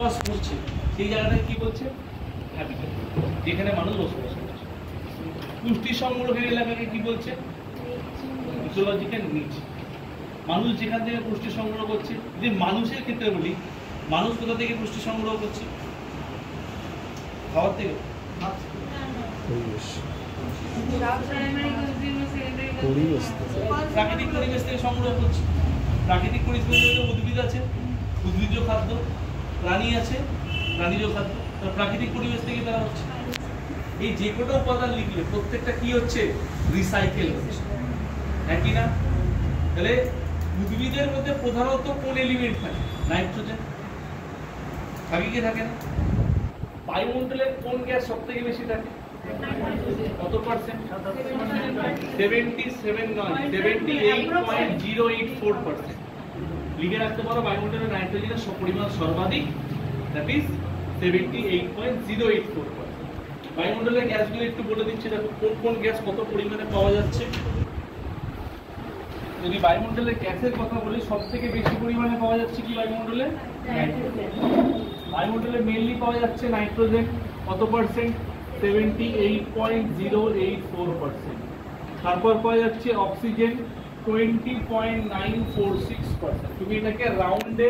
বসবাস করছে সেই জায়গাটাকে কি বলছে? হ্যাবিটেট, যেখানে মানুষ বসবাস করছে। পুষ্টি সংগ্রহের এলাকাকে কি বলছে? ইকোলজিক্যাল নিচ। মানুষ যেখান থেকে পুষ্টি সংগ্রহ করছে, যদি মানুষের ক্ষেত্রে বলি, মানুষ কোথা থেকে পুষ্টি সংগ্রহ করছে? খাওয়ার থেকে? প্রাকৃতিক পরিবেশ থেকে সংগ্রহ করছে। প্রাকৃতিক পরিবেশ উদ্ভিদ আছে, উদ্ভিজ্জ খাদ্য, প্রাণী আছে, প্রাণীজ খাদ্য, প্রাকৃতিক পরিবেশ থেকে তারা হচ্ছে। এই যে কোনো উপাদান লিখলে প্রত্যেকটা কি হচ্ছে? রিসাইকেল হচ্ছে, হ্যাঁ কি না? তাহলে উদ্ভিদের মধ্যে প্রধানত কোন এলিমেন্ট থাকে? নাইট্রোজেন। থাকে কি থাকে না? বায়ুমণ্ডলের কোন গ্যাস সব থেকে বেশি থাকে? কত পার্সেন্ট? 77 নয়, 78.084%। লিখে রাখতে পারো, বায়ুমণ্ডলের নাইট্রোজেনের পরিমাণ সর্বাধিক, দ্যাট ইজ 78.084%। বায়ুমণ্ডলের গ্যাসগুলো একটু বলে দিচ্ছি, দেখো কোন কোন গ্যাস কত পরিমাণে পাওয়া যাচ্ছে। যদি বায়ুমণ্ডলের গ্যাসের কথা বলি, সব থেকে বেশি পরিমাণে পাওয়া যাচ্ছে কি বায়ুমণ্ডলে? নাইট্রোজেন। বায়ুমণ্ডলে মেইনলি পাওয়া যাচ্ছে নাইট্রোজেন, কত পার্সেন্ট? 78.084%। তারপর পাওয়া যাচ্ছে অক্সিজেন 20.946%। তুমি এটাকে রাউন্ডে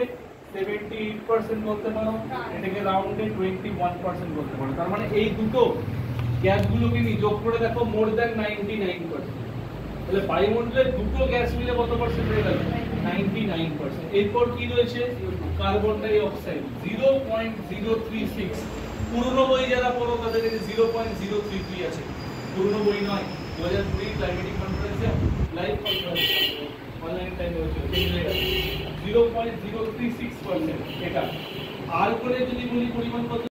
78% বলতে পারো, এটাকে রাউন্ডে 21% বলতে পারো। তার মানে এই দুটো গ্যাসগুলোকে নিয়ে যোগ করে দেখো মোর দ্যান 99%। তাহলে বায়ুমণ্ডলের দুটো গ্যাস মিলে কত পার্সেন্ট হয়ে গেল? 99%। এরপর কি রয়েছে? Carbon die oxide 0.036। পুরনো বই যারা পড়ো তাদের 0.033 আছে, পুরনো বই নয়, 2020 ক্লাইমেটিক কনফারেন্সে লাইভ কনফারেন্স অনলাইন টাইমে হয়েছিল, 0.036% এটা। আর করে যদি বলি